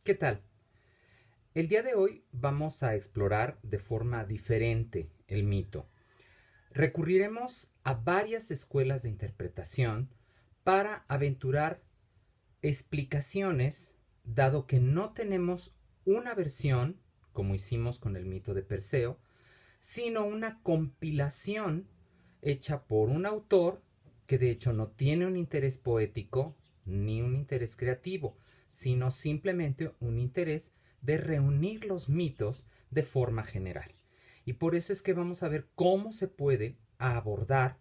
¿Qué tal? El día de hoy vamos a explorar de forma diferente el mito. Recurriremos a varias escuelas de interpretación para aventurar explicaciones, dado que no tenemos una versión, como hicimos con el mito de Perseo, sino una compilación hecha por un autor que de hecho no tiene un interés poético ni un interés creativo, sino simplemente un interés de reunir los mitos de forma general. Y por eso es que vamos a ver cómo se puede abordar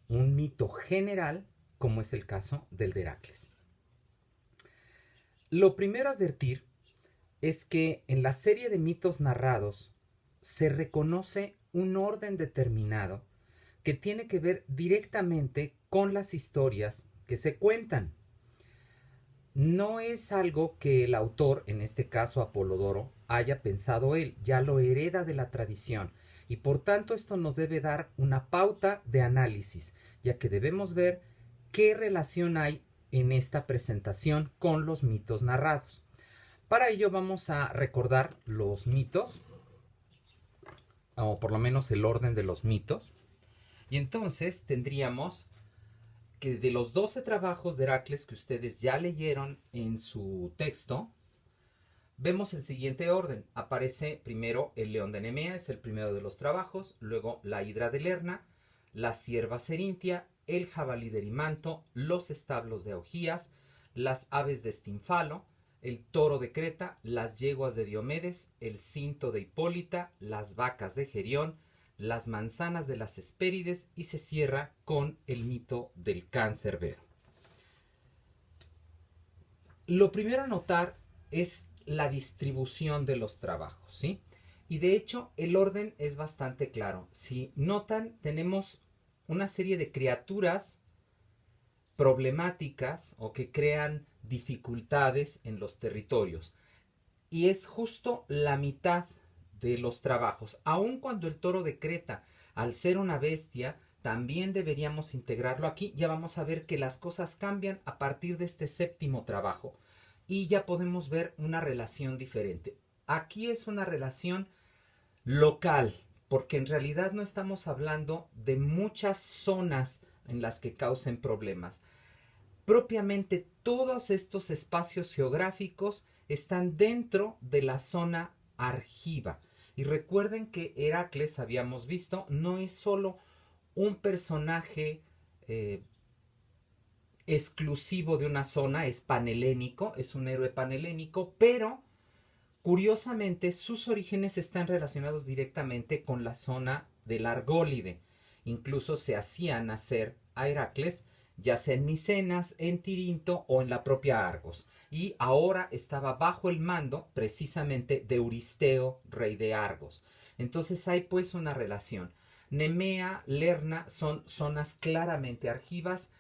un mito general, como es el caso del de Heracles. Lo primero a advertir es que en la serie de mitos narrados se reconoce un orden determinado que tiene que ver directamente con las historias que se cuentan. No es algo que el autor, en este caso Apolodoro, haya pensado él, ya lo hereda de la tradición y por tanto esto nos debe dar una pauta de análisis, ya que debemos ver qué relación hay en esta presentación con los mitos narrados. Para ello vamos a recordar los mitos, o por lo menos el orden de los mitos, y entonces tendríamos que de los 12 trabajos de Heracles que ustedes ya leyeron en su texto, vemos el siguiente orden. Aparece primero el león de Nemea, es el primero de los trabajos, luego la hidra de Lerna, la cierva Cerintia, el jabalí de Erimanto, los establos de Augías, las aves de Estinfalo, el toro de Creta, las yeguas de Diomedes, el cinto de Hipólita, las vacas de Gerión, las manzanas de las Hespérides y se cierra con el mito del cancerbero. Lo primero a notar es la distribución de los trabajos, ¿sí? Y de hecho el orden es bastante claro. Si notan, tenemos una serie de criaturas problemáticas o que crean dificultades en los territorios. Y es justo la mitad de los trabajos. Aun cuando el toro de Creta, al ser una bestia, también deberíamos integrarlo aquí. Ya vamos a ver que las cosas cambian a partir de este séptimo trabajo. Y ya podemos ver una relación diferente. Aquí es una relación local, porque en realidad no estamos hablando de muchas zonas en las que causen problemas. Propiamente todos estos espacios geográficos están dentro de la zona argiva. Y recuerden que Heracles, habíamos visto, no es solo un personaje exclusivo de una zona, es panhelénico, es un héroe panhelénico, pero curiosamente sus orígenes están relacionados directamente con la zona del Argólide. Incluso se hacía nacer a Heracles ya sea en Micenas, en Tirinto o en la propia Argos. Y ahora estaba bajo el mando precisamente de Euristeo, rey de Argos. Entonces hay pues una relación. Nemea, Lerna son zonas claramente argivas.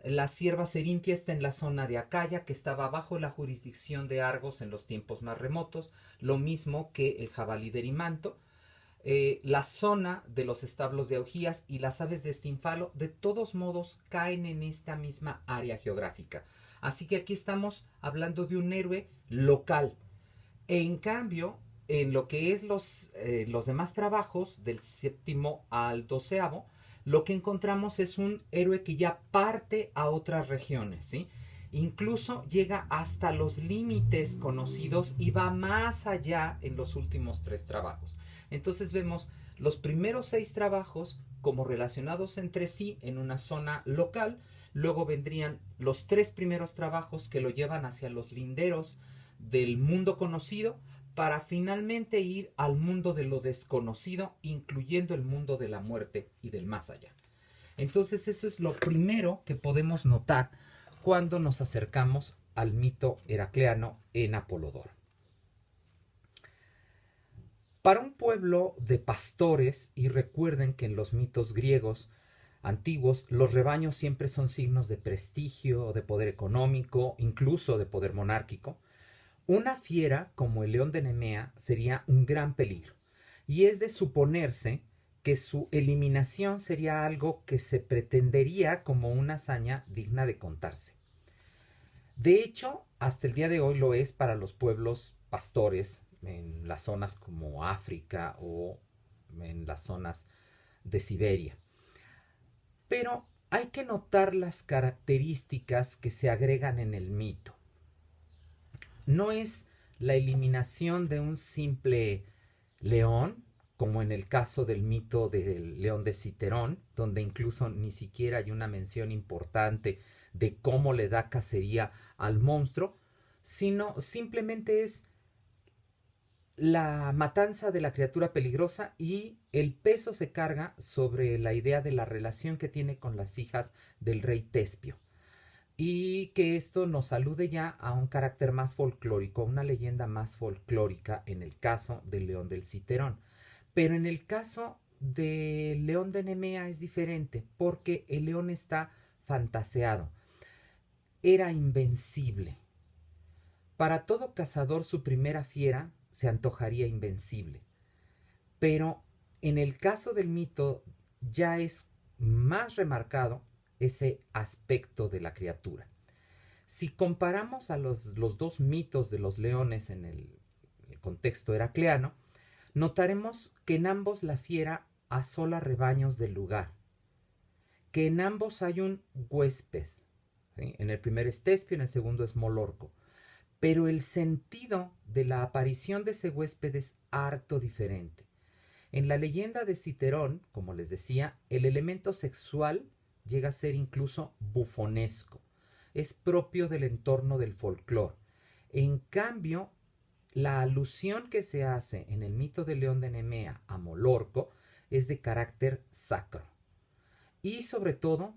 La cierva Cerintia está en la zona de Acaya, que estaba bajo la jurisdicción de Argos en los tiempos más remotos, lo mismo que el jabalí de Erimanto. La zona de los establos de Augías y las aves de Estinfalo de todos modos caen en esta misma área geográfica. Así que aquí estamos hablando de un héroe local. En cambio, en lo que es los demás trabajos, del séptimo al doceavo, lo que encontramos es un héroe que ya parte a otras regiones, ¿sí? Incluso llega hasta los límites conocidos y va más allá en los últimos tres trabajos. Entonces vemos los primeros 6 trabajos como relacionados entre sí en una zona local. Luego vendrían los 3 primeros trabajos que lo llevan hacia los linderos del mundo conocido para finalmente ir al mundo de lo desconocido, incluyendo el mundo de la muerte y del más allá. Entonces eso es lo primero que podemos notar cuando nos acercamos al mito heracleano en Apolodoro. Para un pueblo de pastores, y recuerden que en los mitos griegos antiguos los rebaños siempre son signos de prestigio, de poder económico, incluso de poder monárquico, una fiera como el león de Nemea sería un gran peligro, y es de suponerse que su eliminación sería algo que se pretendería como una hazaña digna de contarse. De hecho, hasta el día de hoy lo es para los pueblos pastores en las zonas como África o en las zonas de Siberia. Pero hay que notar las características que se agregan en el mito. No es la eliminación de un simple león, como en el caso del mito del león de Citerón, donde incluso ni siquiera hay una mención importante de cómo le da cacería al monstruo, sino simplemente es la matanza de la criatura peligrosa y el peso se carga sobre la idea de la relación que tiene con las hijas del rey Tespio. Y que esto nos alude ya a un carácter más folclórico, una leyenda más folclórica en el caso del león del Citerón. Pero en el caso del león de Nemea es diferente, porque el león está fantaseado. Era invencible. Para todo cazador su primera fiera se antojaría invencible. Pero en el caso del mito ya es más remarcado ese aspecto de la criatura. Si comparamos a los dos mitos de los leones en el contexto heracleano, notaremos que en ambos la fiera asola rebaños del lugar, que en ambos hay un huésped, ¿sí? En el primero es Tespio, en el segundo es Molorco, pero el sentido de la aparición de ese huésped es harto diferente. En la leyenda de Citerón, como les decía, el elemento sexual llega a ser incluso bufonesco. Es propio del entorno del folclore. En cambio, la alusión que se hace en el mito del león de Nemea a Molorco es de carácter sacro y sobre todo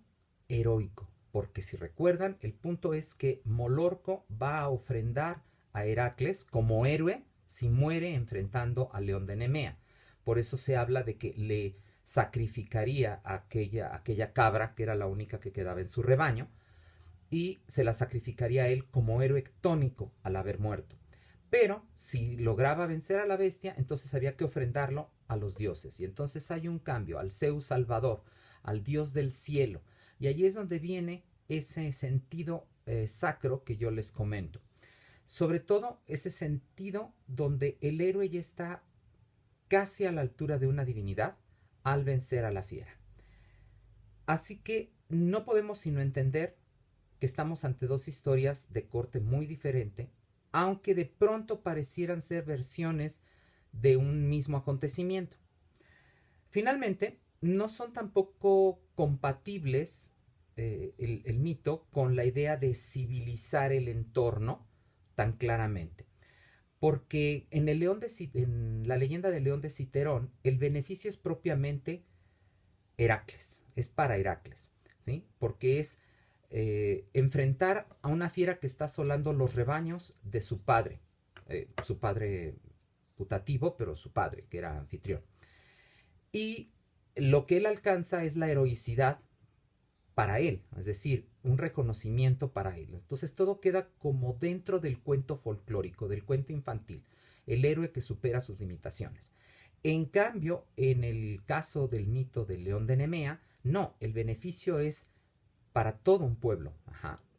heroico, porque si recuerdan, el punto es que Molorco va a ofrendar a Heracles como héroe si muere enfrentando al león de Nemea. Por eso se habla de que le sacrificaría a aquella cabra, que era la única que quedaba en su rebaño, y se la sacrificaría a él como héroe tónico al haber muerto. Pero si lograba vencer a la bestia, entonces había que ofrendarlo a los dioses. Y entonces hay un cambio al Zeus Salvador, al dios del cielo. Y allí es donde viene ese sentido sacro que yo les comento. Sobre todo ese sentido donde el héroe ya está casi a la altura de una divinidad al vencer a la fiera. Así que no podemos sino entender que estamos ante dos historias de corte muy diferente, aunque de pronto parecieran ser versiones de un mismo acontecimiento. Finalmente, no son tampoco compatibles el mito con la idea de civilizar el entorno tan claramente. Porque en la leyenda del león de Citerón, el beneficio es propiamente Heracles, es para Heracles, ¿sí? Porque es enfrentar a una fiera que está asolando los rebaños de su padre putativo, pero su padre, que era anfitrión. Y lo que él alcanza es la heroicidad para él, es decir, un reconocimiento para él. Entonces todo queda como dentro del cuento folclórico, del cuento infantil, el héroe que supera sus limitaciones. En cambio, en el caso del mito del león de Nemea, no, el beneficio es para todo un pueblo,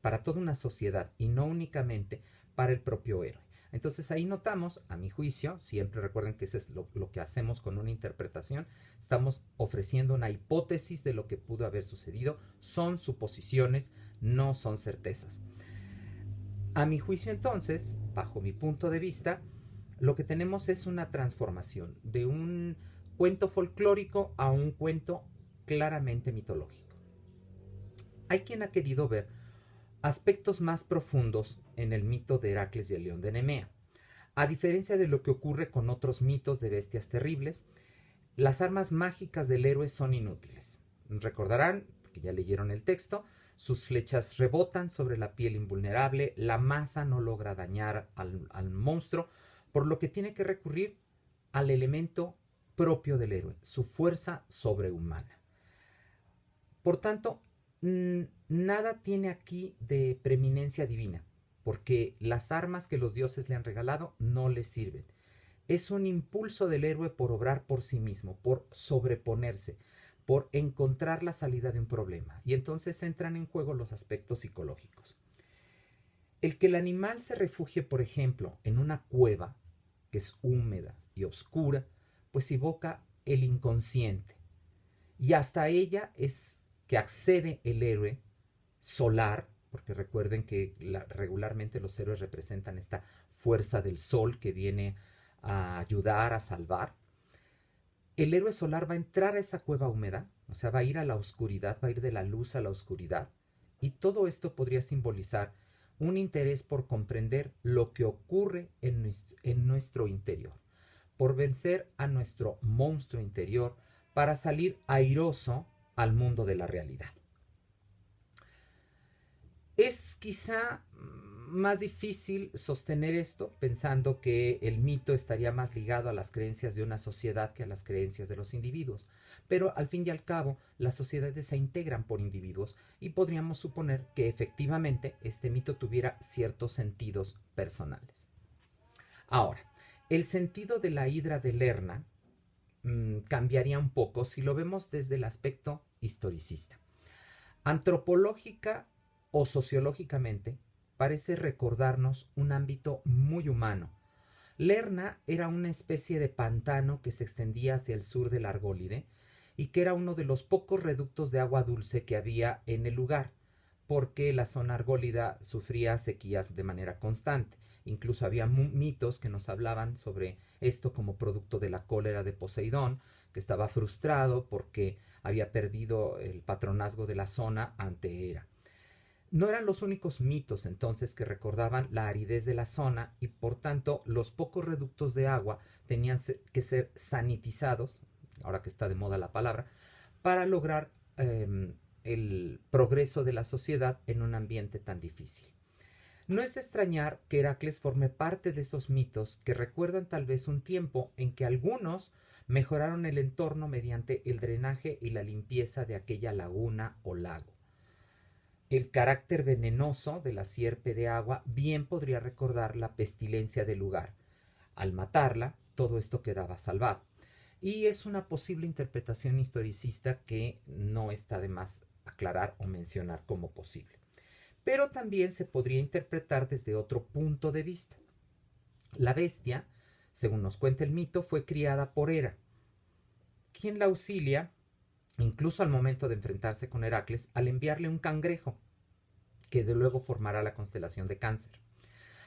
para toda una sociedad y no únicamente para el propio héroe. Entonces ahí notamos, a mi juicio, siempre recuerden que eso es lo que hacemos con una interpretación, estamos ofreciendo una hipótesis de lo que pudo haber sucedido, son suposiciones, no son certezas. A mi juicio entonces, bajo mi punto de vista, lo que tenemos es una transformación de un cuento folclórico a un cuento claramente mitológico. Hay quien ha querido ver aspectos más profundos en el mito de Heracles y el león de Nemea. A diferencia de lo que ocurre con otros mitos de bestias terribles, las armas mágicas del héroe son inútiles. Recordarán, porque ya leyeron el texto, sus flechas rebotan sobre la piel invulnerable, la masa no logra dañar al monstruo, por lo que tiene que recurrir al elemento propio del héroe, su fuerza sobrehumana. Por tanto, nada tiene aquí de preeminencia divina, porque las armas que los dioses le han regalado no le sirven. Es un impulso del héroe por obrar por sí mismo, por sobreponerse, por encontrar la salida de un problema. Y entonces entran en juego los aspectos psicológicos. El que el animal se refugie, por ejemplo, en una cueva que es húmeda y oscura, pues evoca el inconsciente. Y hasta ella es que accede el héroe solar, porque recuerden que regularmente los héroes representan esta fuerza del sol que viene a ayudar, a salvar. El héroe solar va a entrar a esa cueva húmeda, o sea, va a ir a la oscuridad, va a ir de la luz a la oscuridad, y todo esto podría simbolizar un interés por comprender lo que ocurre en nuestro interior, por vencer a nuestro monstruo interior para salir airoso al mundo de la realidad. Es quizá más difícil sostener esto pensando que el mito estaría más ligado a las creencias de una sociedad que a las creencias de los individuos, pero al fin y al cabo las sociedades se integran por individuos y podríamos suponer que efectivamente este mito tuviera ciertos sentidos personales. Ahora, el sentido de la hidra de Lerna cambiaría un poco si lo vemos desde el aspecto historicista. Antropológica o sociológicamente, parece recordarnos un ámbito muy humano. Lerna era una especie de pantano que se extendía hacia el sur del Argólide y que era uno de los pocos reductos de agua dulce que había en el lugar, porque la zona argólida sufría sequías de manera constante. Incluso había mitos que nos hablaban sobre esto como producto de la cólera de Poseidón, que estaba frustrado porque había perdido el patronazgo de la zona ante Hera. No eran los únicos mitos entonces que recordaban la aridez de la zona y por tanto los pocos reductos de agua tenían que ser sanitizados, ahora que está de moda la palabra, para lograr el progreso de la sociedad en un ambiente tan difícil. No es de extrañar que Heracles forme parte de esos mitos que recuerdan tal vez un tiempo en que algunos mejoraron el entorno mediante el drenaje y la limpieza de aquella laguna o lago. El carácter venenoso de la sierpe de agua bien podría recordar la pestilencia del lugar. Al matarla, todo esto quedaba salvado. Y es una posible interpretación historicista que no está de más aclarar o mencionar como posible. Pero también se podría interpretar desde otro punto de vista. La bestia, según nos cuenta el mito, fue criada por Hera, quien la auxilia incluso al momento de enfrentarse con Heracles, al enviarle un cangrejo, que de luego formará la constelación de Cáncer.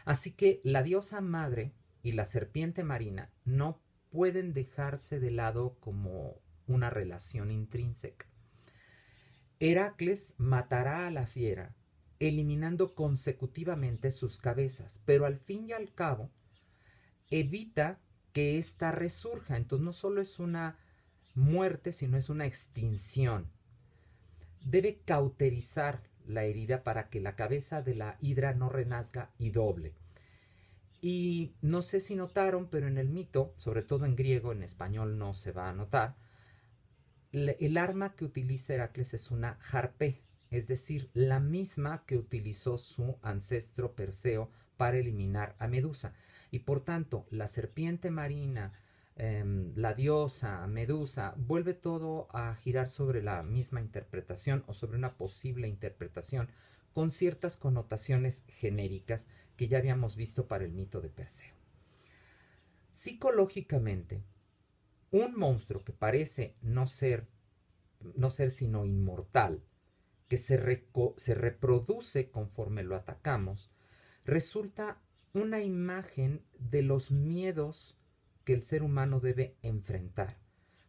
Así que la diosa madre y la serpiente marina no pueden dejarse de lado como una relación intrínseca. Heracles matará a la fiera, eliminando consecutivamente sus cabezas, pero al fin y al cabo evita que ésta resurja. Entonces no solo es una muerte, sino es una extinción. Debe cauterizar la herida para que la cabeza de la hidra no renazca y doble. Y no sé si notaron, pero en el mito, sobre todo en griego, en español no se va a notar, el arma que utiliza Heracles es una harpe, es decir, la misma que utilizó su ancestro Perseo para eliminar a Medusa. Y por tanto, la serpiente marina, la diosa, Medusa, vuelve todo a girar sobre la misma interpretación o sobre una posible interpretación con ciertas connotaciones genéricas que ya habíamos visto para el mito de Perseo. Psicológicamente, un monstruo que parece no ser sino inmortal, que se reproduce conforme lo atacamos, resulta una imagen de los miedos que el ser humano debe enfrentar,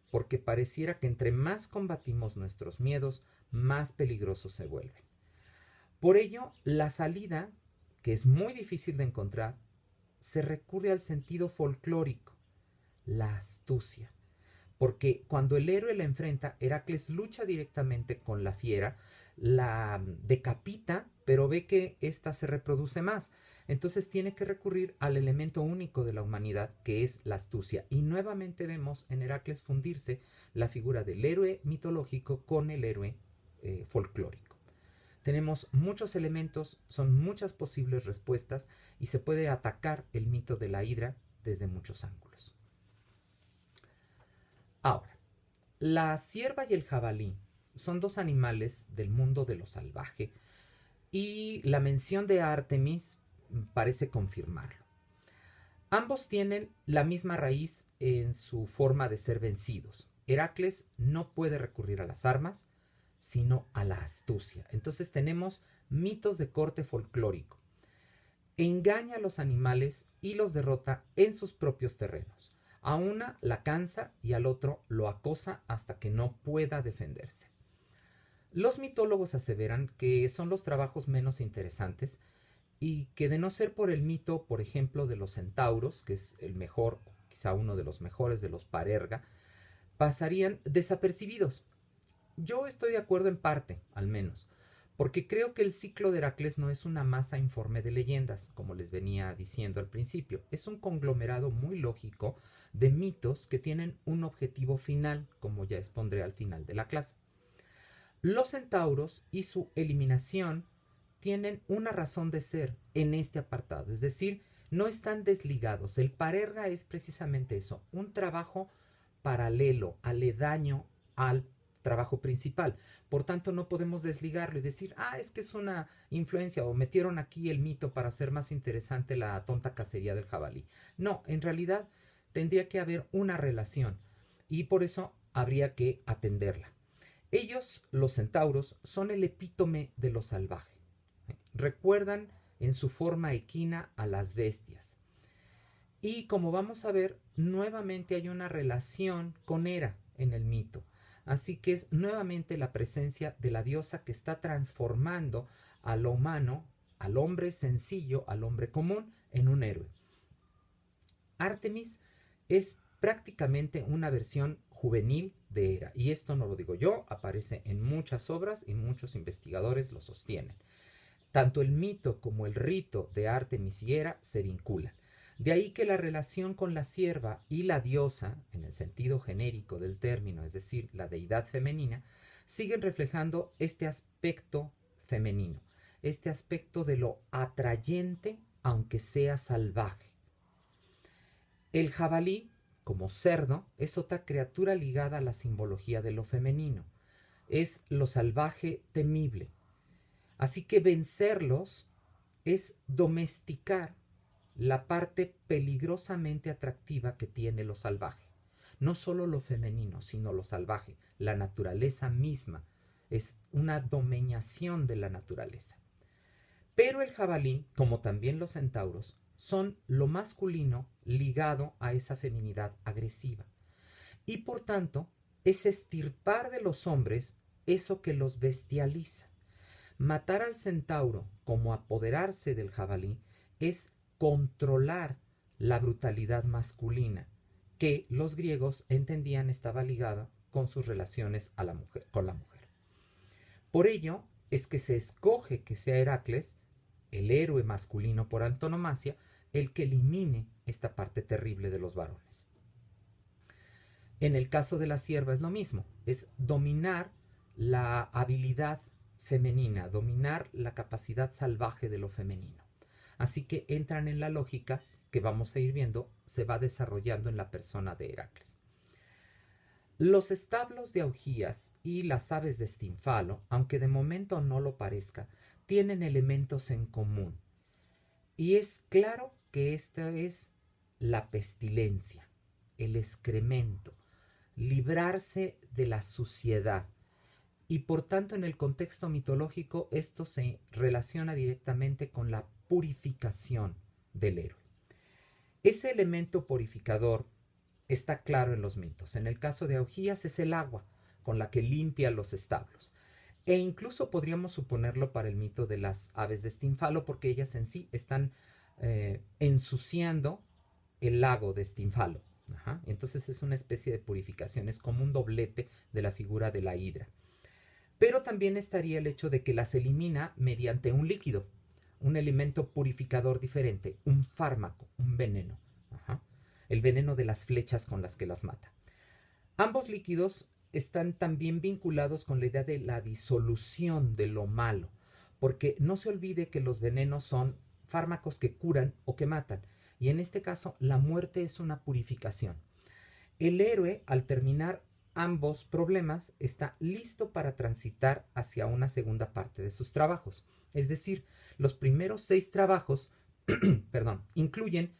porque pareciera que entre más combatimos nuestros miedos, más peligrosos se vuelven. Por ello, la salida, que es muy difícil de encontrar, se recurre al sentido folclórico, la astucia. Porque cuando el héroe la enfrenta, Heracles lucha directamente con la fiera, la decapita, pero ve que ésta se reproduce más. Entonces tiene que recurrir al elemento único de la humanidad, que es la astucia. Y nuevamente vemos en Heracles fundirse la figura del héroe mitológico con el héroe folclórico. Tenemos muchos elementos, son muchas posibles respuestas y se puede atacar el mito de la hidra desde muchos ángulos. Ahora, la cierva y el jabalí son dos animales del mundo de lo salvaje y la mención de Artemis parece confirmarlo. Ambos tienen la misma raíz en su forma de ser vencidos. Heracles no puede recurrir a las armas, sino a la astucia. Entonces tenemos mitos de corte folclórico. Engaña a los animales y los derrota en sus propios terrenos. A una la cansa y al otro lo acosa hasta que no pueda defenderse. Los mitólogos aseveran que son los trabajos menos interesantes y que, de no ser por el mito, por ejemplo, de los centauros, que es el mejor, quizá uno de los mejores de los parerga, pasarían desapercibidos. Yo estoy de acuerdo en parte, al menos, porque creo que el ciclo de Heracles no es una masa informe de leyendas, como les venía diciendo al principio. Es un conglomerado muy lógico de mitos que tienen un objetivo final, como ya expondré al final de la clase. Los centauros y su eliminación tienen una razón de ser en este apartado, es decir, no están desligados. El parerga es precisamente eso, un trabajo paralelo, aledaño al trabajo principal. Por tanto, no podemos desligarlo y decir, es que es una influencia o metieron aquí el mito para hacer más interesante la tonta cacería del jabalí. No, en realidad tendría que haber una relación y por eso habría que atenderla. Ellos, los centauros, son el epítome de lo salvaje. Recuerdan en su forma equina a las bestias. Y como vamos a ver, nuevamente hay una relación con Hera en el mito. Así que es nuevamente la presencia de la diosa que está transformando a lo humano, al hombre sencillo, al hombre común, en un héroe. Artemis es prácticamente una versión juvenil de Hera. Y esto no lo digo yo, aparece en muchas obras y muchos investigadores lo sostienen. Tanto el mito como el rito de Artemis y Hera se vinculan. De ahí que la relación con la sierva y la diosa, en el sentido genérico del término, es decir, la deidad femenina, siguen reflejando este aspecto femenino, este aspecto de lo atrayente aunque sea salvaje. El jabalí, como cerdo, es otra criatura ligada a la simbología de lo femenino. Es lo salvaje temible. Así que vencerlos es domesticar la parte peligrosamente atractiva que tiene lo salvaje. No solo lo femenino, sino lo salvaje. La naturaleza misma es una domeñación de la naturaleza. Pero el jabalí, como también los centauros, son lo masculino ligado a esa feminidad agresiva. Y por tanto, es extirpar de los hombres eso que los bestializa. Matar al centauro, como apoderarse del jabalí, es controlar la brutalidad masculina, que los griegos entendían estaba ligada con sus relaciones con la mujer. Por ello es que se escoge que sea Heracles, el héroe masculino por antonomasia, el que elimine esta parte terrible de los varones. En el caso de la sierva es lo mismo, es dominar la habilidad femenina, dominar la capacidad salvaje de lo femenino. Así que entran en la lógica que vamos a ir viendo, se va desarrollando en la persona de Heracles. Los establos de Augías y las aves de Estinfalo, aunque de momento no lo parezca, tienen elementos en común. Y es claro que esta es la pestilencia, el excremento, librarse de la suciedad. Y por tanto, en el contexto mitológico, esto se relaciona directamente con la purificación del héroe. Ese elemento purificador está claro en los mitos. En el caso de Augías es el agua con la que limpia los establos. E incluso podríamos suponerlo para el mito de las aves de Estinfalo, porque ellas en sí están ensuciando el lago de Estinfalo. Entonces es una especie de purificación, es como un doblete de la figura de la hidra. Pero también estaría el hecho de que las elimina mediante un líquido, un elemento purificador diferente, un fármaco, un veneno. El veneno de las flechas con las que las mata. Ambos líquidos están también vinculados con la idea de la disolución de lo malo, porque no se olvide que los venenos son fármacos que curan o que matan, y en este caso la muerte es una purificación. El héroe, al terminar ambos problemas, está listo para transitar hacia una segunda parte de sus trabajos. Es decir, los primeros 6 trabajos perdón, incluyen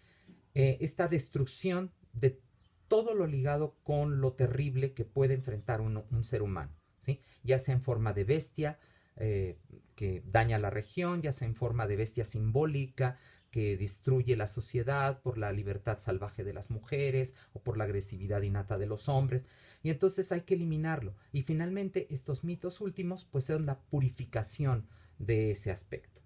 esta destrucción de todo lo ligado con lo terrible que puede enfrentar un ser humano, ¿sí? Ya sea en forma de bestia que daña la región, ya sea en forma de bestia simbólica que destruye la sociedad por la libertad salvaje de las mujeres o por la agresividad innata de los hombres. Y entonces hay que eliminarlo. Y finalmente estos mitos últimos pues son la purificación de ese aspecto.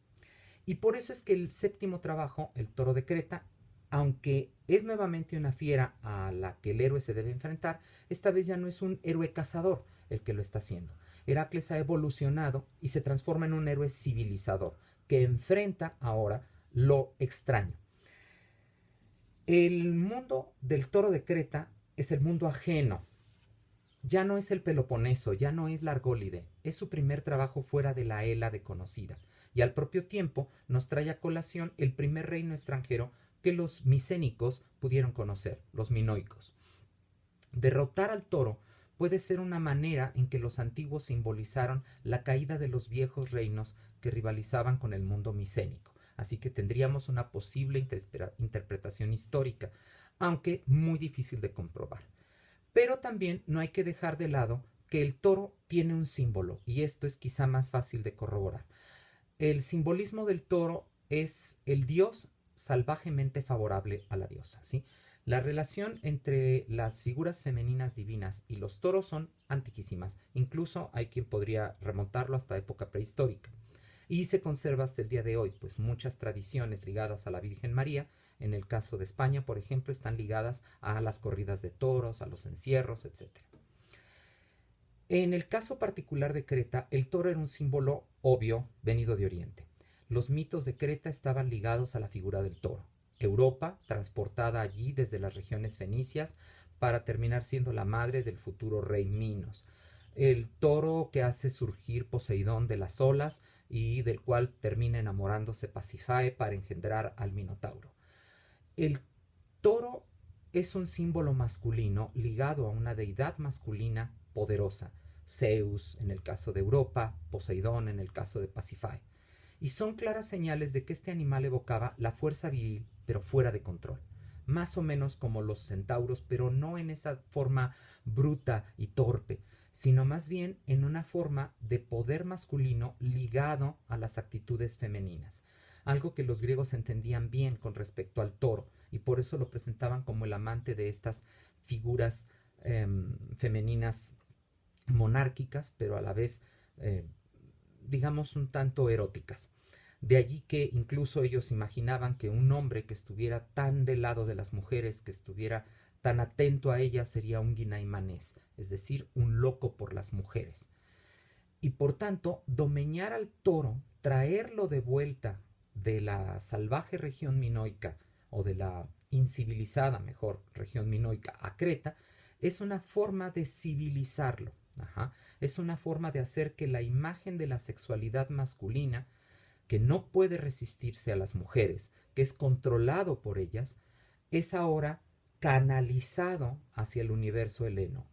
Y por eso es que el séptimo trabajo, el toro de Creta, aunque es nuevamente una fiera a la que el héroe se debe enfrentar, esta vez ya no es un héroe cazador el que lo está haciendo. Heracles ha evolucionado y se transforma en un héroe civilizador que enfrenta ahora lo extraño. El mundo del toro de Creta es el mundo ajeno. Ya no es el Peloponeso, ya no es la Argólide, es su primer trabajo fuera de la Hélade conocida, y al propio tiempo nos trae a colación el primer reino extranjero que los micénicos pudieron conocer, los minoicos. Derrotar al toro puede ser una manera en que los antiguos simbolizaron la caída de los viejos reinos que rivalizaban con el mundo micénico. Así que tendríamos una posible interpretación histórica, aunque muy difícil de comprobar. Pero también no hay que dejar de lado que el toro tiene un símbolo, y esto es quizá más fácil de corroborar. El simbolismo del toro es el dios salvajemente favorable a la diosa, ¿sí? La relación entre las figuras femeninas divinas y los toros son antiquísimas. Incluso hay quien podría remontarlo hasta época prehistórica. Y se conserva hasta el día de hoy, pues muchas tradiciones ligadas a la Virgen María, en el caso de España, por ejemplo, están ligadas a las corridas de toros, a los encierros, etc. En el caso particular de Creta, el toro era un símbolo obvio venido de Oriente. Los mitos de Creta estaban ligados a la figura del toro. Europa, transportada allí desde las regiones fenicias para terminar siendo la madre del futuro rey Minos. El toro que hace surgir Poseidón de las olas y del cual termina enamorándose Pasífae para engendrar al Minotauro. El toro es un símbolo masculino ligado a una deidad masculina poderosa, Zeus en el caso de Europa, Poseidón en el caso de Pasífae, y son claras señales de que este animal evocaba la fuerza viril, pero fuera de control, más o menos como los centauros, pero no en esa forma bruta y torpe, sino más bien en una forma de poder masculino ligado a las actitudes femeninas, algo que los griegos entendían bien con respecto al toro, y por eso lo presentaban como el amante de estas figuras femeninas monárquicas, pero a la vez, digamos, un tanto eróticas. De allí que incluso ellos imaginaban que un hombre que estuviera tan del lado de las mujeres, que estuviera tan atento a ellas, sería un guinaimanés, es decir, un loco por las mujeres. Y por tanto, domeñar al toro, traerlo de vuelta de la salvaje región minoica, o de la incivilizada, mejor, región minoica a Creta, es una forma de civilizarlo. Ajá. Es una forma de hacer que la imagen de la sexualidad masculina, que no puede resistirse a las mujeres, que es controlado por ellas, es ahora canalizado hacia el universo heleno.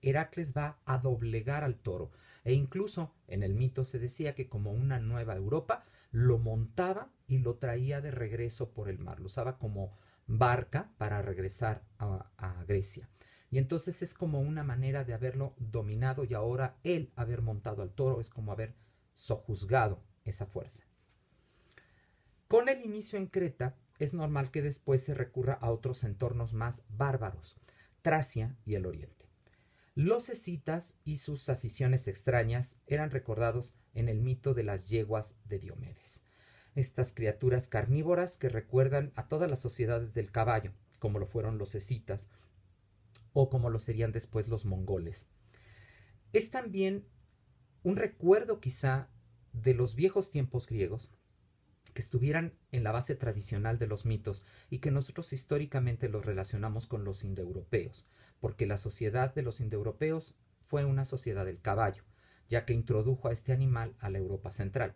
Heracles va a doblegar al toro, e incluso en el mito se decía que como una nueva Europa lo montaba y lo traía de regreso por el mar, lo usaba como barca para regresar a Grecia. Y entonces es como una manera de haberlo dominado, y ahora él haber montado al toro es como haber sojuzgado esa fuerza. Con el inicio en Creta es normal que después se recurra a otros entornos más bárbaros, Tracia y el Oriente. Los escitas y sus aficiones extrañas eran recordados en el mito de las yeguas de Diomedes. Estas criaturas carnívoras que recuerdan a todas las sociedades del caballo, como lo fueron los escitas o como lo serían después los mongoles. Es también un recuerdo quizá de los viejos tiempos griegos que estuvieran en la base tradicional de los mitos y que nosotros históricamente los relacionamos con los indoeuropeos, porque la sociedad de los indoeuropeos fue una sociedad del caballo, ya que introdujo a este animal a la Europa central,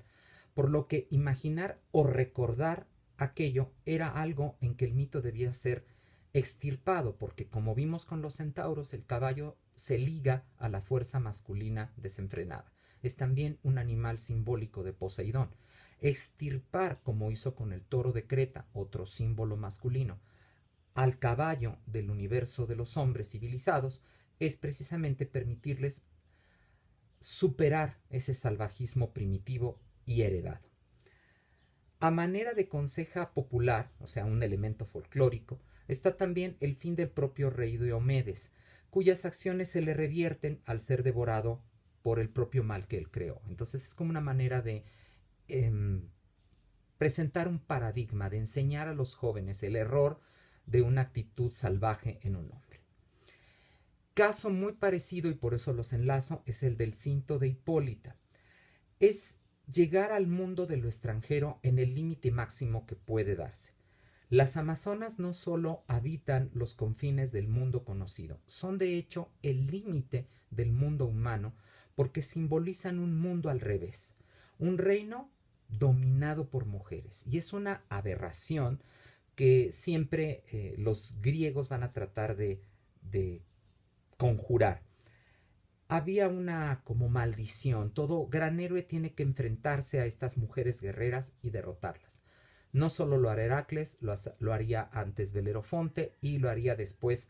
por lo que imaginar o recordar aquello era algo en que el mito debía ser extirpado, porque como vimos con los centauros, el caballo se liga a la fuerza masculina desenfrenada. Es también un animal simbólico de Poseidón. Extirpar, como hizo con el toro de Creta, otro símbolo masculino, al caballo del universo de los hombres civilizados, es precisamente permitirles superar ese salvajismo primitivo y heredado. A manera de conseja popular, o sea, un elemento folclórico, está también el fin del propio rey Diomedes, cuyas acciones se le revierten al ser devorado por el propio mal que él creó. Entonces es como una manera de presentar un paradigma, de enseñar a los jóvenes el error de una actitud salvaje en un hombre. Caso muy parecido, y por eso los enlazo, es el del cinto de Hipólita. Es llegar al mundo de lo extranjero en el límite máximo que puede darse. Las amazonas no solo habitan los confines del mundo conocido, son de hecho el límite del mundo humano porque simbolizan un mundo al revés, un reino dominado por mujeres. Y es una aberración que siempre los griegos van a tratar de conjurar. Había una como maldición. Todo gran héroe tiene que enfrentarse a estas mujeres guerreras y derrotarlas. No solo lo hará Heracles, lo haría antes Belerofonte y lo haría después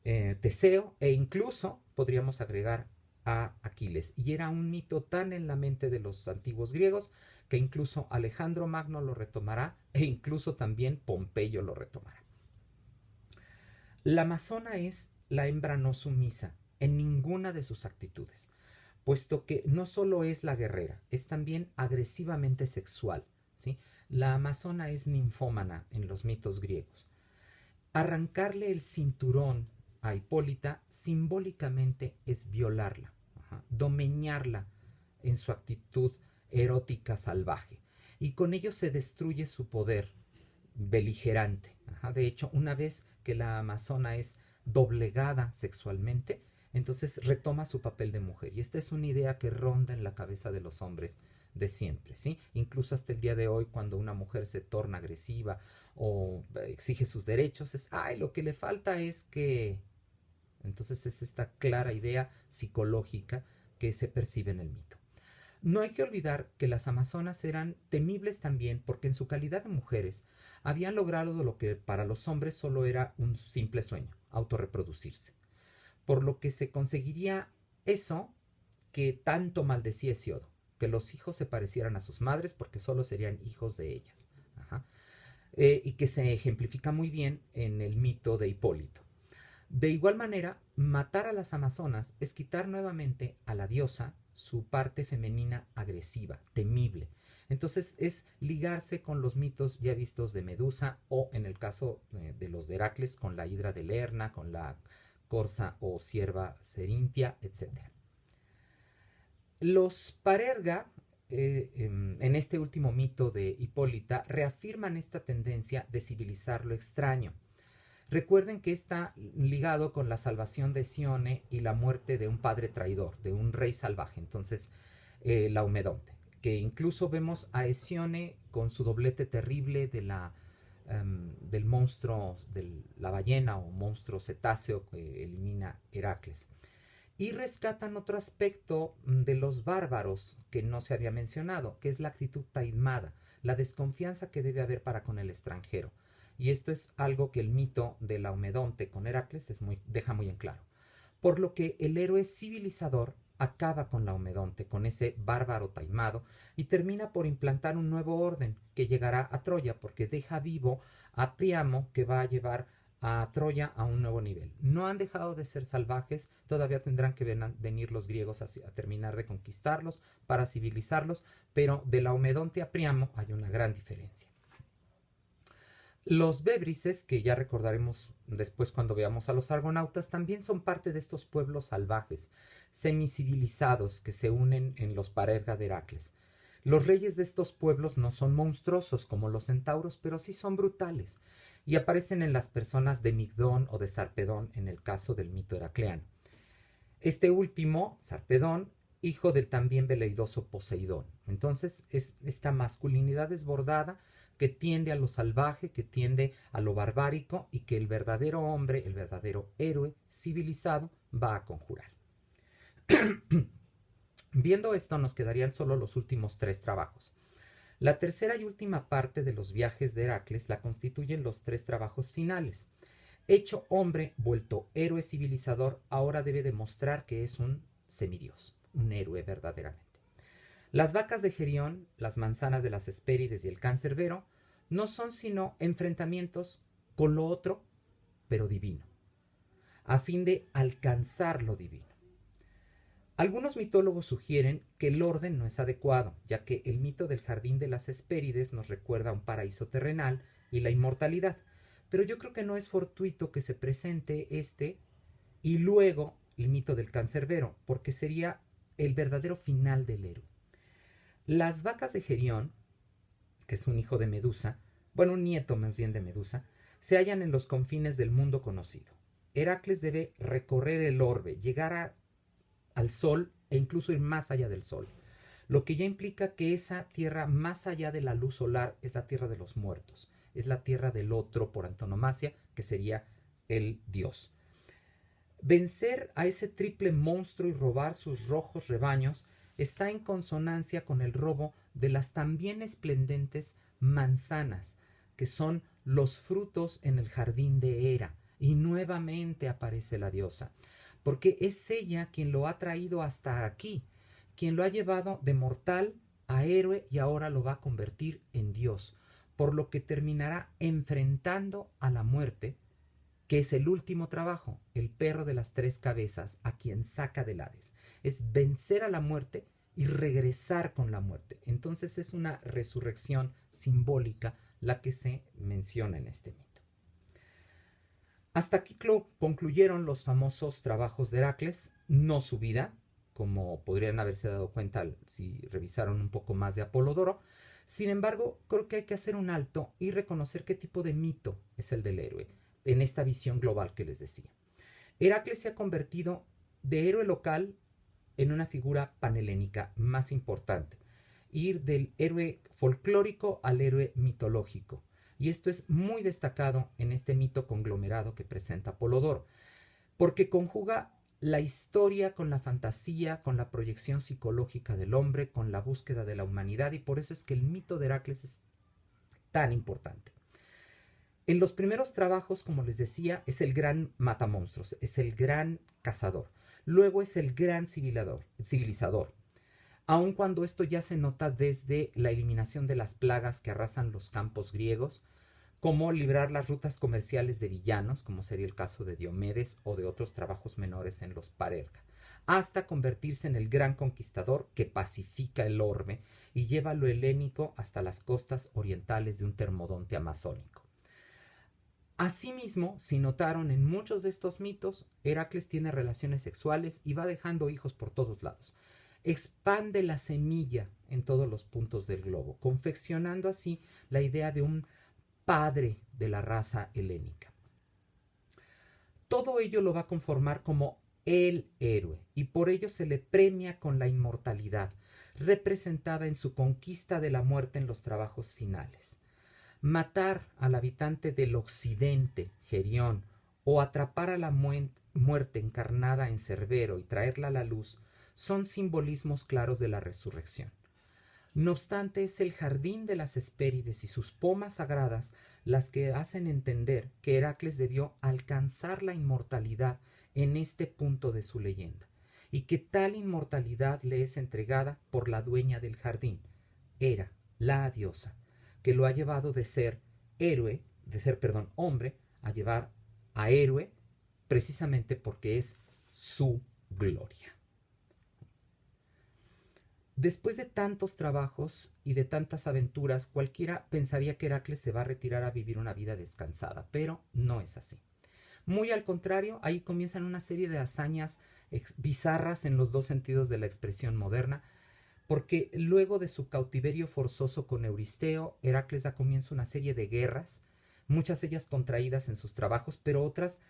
Teseo, e incluso podríamos agregar a Aquiles. Y era un mito tan en la mente de los antiguos griegos que incluso Alejandro Magno lo retomará e incluso también Pompeyo lo retomará. La amazona es la hembra no sumisa en ninguna de sus actitudes, puesto que no solo es la guerrera, es también agresivamente sexual, ¿sí? La amazona es ninfómana en los mitos griegos. Arrancarle el cinturón a Hipólita simbólicamente es violarla, domeñarla en su actitud erótica salvaje, y con ello se destruye su poder beligerante. De hecho, una vez que la amazona es doblegada sexualmente, entonces retoma su papel de mujer. Y esta es una idea que ronda en la cabeza de los hombres de siempre, ¿sí? Incluso hasta el día de hoy, cuando una mujer se torna agresiva o exige sus derechos, es, ay, lo que le falta es que... Entonces es esta clara idea psicológica que se percibe en el mito. No hay que olvidar que las amazonas eran temibles también porque en su calidad de mujeres habían logrado lo que para los hombres solo era un simple sueño, autorreproducirse. Por lo que se conseguiría eso que tanto maldecía Hesiodo, que los hijos se parecieran a sus madres porque solo serían hijos de ellas. Y que se ejemplifica muy bien en el mito de Hipólito. De igual manera, matar a las amazonas es quitar nuevamente a la diosa su parte femenina agresiva, temible. Entonces es ligarse con los mitos ya vistos de Medusa o en el caso de los de Heracles con la hidra de Lerna, con la corza o cierva Cerintia, etc. Los Parerga, en este último mito de Hipólita, reafirman esta tendencia de civilizar lo extraño. Recuerden que está ligado con la salvación de Sione y la muerte de un padre traidor, de un rey salvaje, entonces Laomedonte, que incluso vemos a Hesione con su doblete terrible del monstruo, de la ballena o monstruo cetáceo que elimina Heracles. Y rescatan otro aspecto de los bárbaros que no se había mencionado, que es la actitud taimada, la desconfianza que debe haber para con el extranjero. Y esto es algo que el mito de Laomedonte con Heracles deja muy en claro. Por lo que el héroe civilizador acaba con Laomedonte, con ese bárbaro taimado, y termina por implantar un nuevo orden que llegará a Troya, porque deja vivo a Príamo, que va a llevar a Troya a un nuevo nivel. No han dejado de ser salvajes, todavía tendrán que venir los griegos a terminar de conquistarlos para civilizarlos, pero de Laomedonte a Príamo hay una gran diferencia. Los bébrices, que ya recordaremos después cuando veamos a los argonautas, también son parte de estos pueblos salvajes, semicivilizados que se unen en los Parerga de Heracles. Los reyes de estos pueblos no son monstruosos como los centauros, pero sí son brutales, y aparecen en las personas de Migdón o de Sarpedón en el caso del mito heracleano. Este último, Sarpedón, hijo del también veleidoso Poseidón. Entonces es esta masculinidad desbordada que tiende a lo salvaje, que tiende a lo barbárico y que el verdadero hombre, el verdadero héroe civilizado va a conjurar. Viendo esto nos quedarían solo los últimos 3 trabajos. La tercera y última parte de los viajes de Heracles la constituyen los tres trabajos finales. Hecho hombre, vuelto héroe civilizador, ahora debe demostrar que es un semidios, un héroe verdaderamente. Las vacas de Gerión, las manzanas de las Hespérides y el cancerbero no son sino enfrentamientos con lo otro, pero divino, a fin de alcanzar lo divino. Algunos mitólogos sugieren que el orden no es adecuado, ya que el mito del jardín de las Hespérides nos recuerda un paraíso terrenal y la inmortalidad, pero yo creo que no es fortuito que se presente este y luego el mito del cancerbero, porque sería el verdadero final del héroe. Las vacas de Gerión, que es un hijo de Medusa, bueno, un nieto más bien de Medusa, se hallan en los confines del mundo conocido. Heracles debe recorrer el orbe, llegar al sol e incluso ir más allá del sol, lo que ya implica que esa tierra más allá de la luz solar es la tierra de los muertos, es la tierra del otro por antonomasia, que sería el dios. Vencer a ese triple monstruo y robar sus rojos rebaños está en consonancia con el robo de las también esplendentes manzanas, que son los frutos en el jardín de Hera, y nuevamente aparece la diosa, porque es ella quien lo ha traído hasta aquí, quien lo ha llevado de mortal a héroe y ahora lo va a convertir en dios, por lo que terminará enfrentando a la muerte, que es el último trabajo, el perro de las tres cabezas, a quien saca del Hades. Es vencer a la muerte y regresar con la muerte. Entonces es una resurrección simbólica la que se menciona en este mito. Hasta aquí concluyeron los famosos trabajos de Heracles, no su vida, como podrían haberse dado cuenta si revisaron un poco más de Apolodoro. Sin embargo, creo que hay que hacer un alto y reconocer qué tipo de mito es el del héroe, en esta visión global que les decía. Heracles se ha convertido de héroe local en una figura panhelénica más importante, ir del héroe folclórico al héroe mitológico. Y esto es muy destacado en este mito conglomerado que presenta Apolodoro, porque conjuga la historia con la fantasía, con la proyección psicológica del hombre, con la búsqueda de la humanidad, y por eso es que el mito de Heracles es tan importante. En los primeros trabajos, como les decía, es el gran matamonstruos, es el gran cazador. Luego es el gran civilizador. Aun cuando esto ya se nota desde la eliminación de las plagas que arrasan los campos griegos, como librar las rutas comerciales de villanos, como sería el caso de Diomedes o de otros trabajos menores en los Parerga, hasta convertirse en el gran conquistador que pacifica el orbe y lleva lo helénico hasta las costas orientales de un termodonte amazónico. Asimismo, si notaron en muchos de estos mitos, Heracles tiene relaciones sexuales y va dejando hijos por todos lados. Expande la semilla en todos los puntos del globo, confeccionando así la idea de un padre de la raza helénica. Todo ello lo va a conformar como el héroe, y por ello se le premia con la inmortalidad, representada en su conquista de la muerte en los trabajos finales. Matar al habitante del occidente, Gerión, o atrapar a la muerte encarnada en Cerbero y traerla a la luz, son simbolismos claros de la resurrección. No obstante, es el jardín de las Hespérides y sus pomas sagradas las que hacen entender que Heracles debió alcanzar la inmortalidad en este punto de su leyenda, y que tal inmortalidad le es entregada por la dueña del jardín, Hera, la diosa, que lo ha llevado de ser hombre, a llevar a héroe, precisamente porque es su gloria. Después de tantos trabajos y de tantas aventuras, cualquiera pensaría que Heracles se va a retirar a vivir una vida descansada, pero no es así. Muy al contrario, ahí comienzan una serie de hazañas bizarras en los dos sentidos de la expresión moderna, porque luego de su cautiverio forzoso con Euristeo, Heracles da comienzo a una serie de guerras, muchas ellas contraídas en sus trabajos, pero otras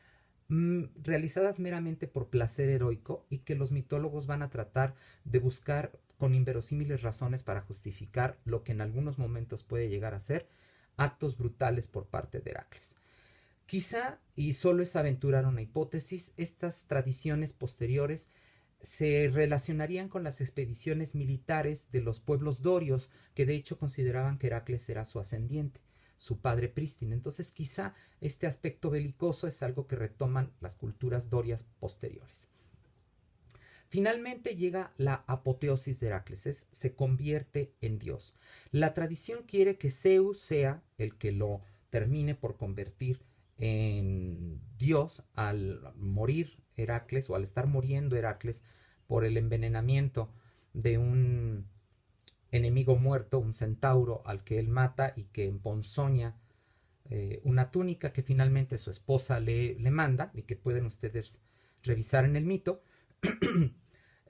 realizadas meramente por placer heroico, y que los mitólogos van a tratar de buscar con inverosímiles razones para justificar lo que en algunos momentos puede llegar a ser actos brutales por parte de Heracles. Quizá, y solo es aventurar una hipótesis, estas tradiciones posteriores se relacionarían con las expediciones militares de los pueblos dorios, que de hecho consideraban que Heracles era su ascendiente, su padre prístino. Entonces quizá este aspecto belicoso es algo que retoman las culturas dorias posteriores. Finalmente llega la apoteosis de Heracles, se convierte en dios. La tradición quiere que Zeus sea el que lo termine por convertir en dios al morir Heracles, o al estar muriendo Heracles por el envenenamiento de un enemigo muerto, un centauro al que él mata y que emponzoña una túnica que finalmente su esposa le manda y que pueden ustedes revisar en el mito.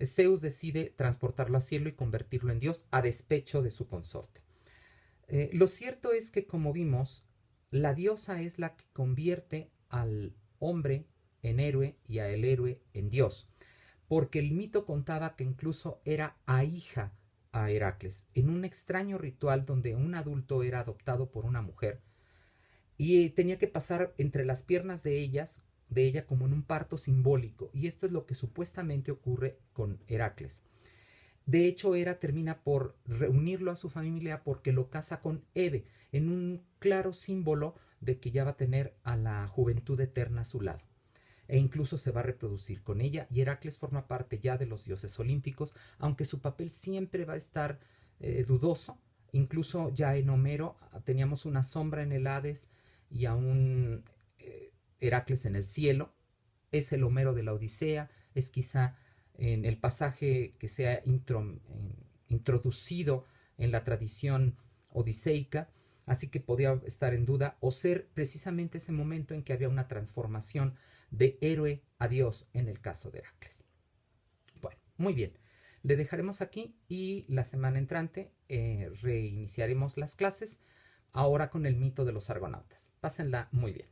Zeus decide transportarlo al cielo y convertirlo en dios a despecho de su consorte. Lo cierto es que, como vimos, la diosa es la que convierte al hombre en héroe y al héroe en dios, porque el mito contaba que incluso era ahija a Heracles, en un extraño ritual donde un adulto era adoptado por una mujer y tenía que pasar entre las piernas de ella como en un parto simbólico, y esto es lo que supuestamente ocurre con Heracles. De hecho, Hera termina por reunirlo a su familia porque lo casa con Hebe, en un claro símbolo de que ya va a tener a la juventud eterna a su lado. E incluso se va a reproducir con ella, y Heracles forma parte ya de los dioses olímpicos, aunque su papel siempre va a estar dudoso. Incluso ya en Homero teníamos una sombra en el Hades y a un Heracles en el cielo. Es el Homero de la Odisea, es quizá en el pasaje que se ha introducido en la tradición odiseica, así que podía estar en duda o ser precisamente ese momento en que había una transformación de héroe a dios en el caso de Heracles. Bueno, muy bien, le dejaremos aquí y la semana entrante reiniciaremos las clases, ahora con el mito de los argonautas. Pásenla muy bien.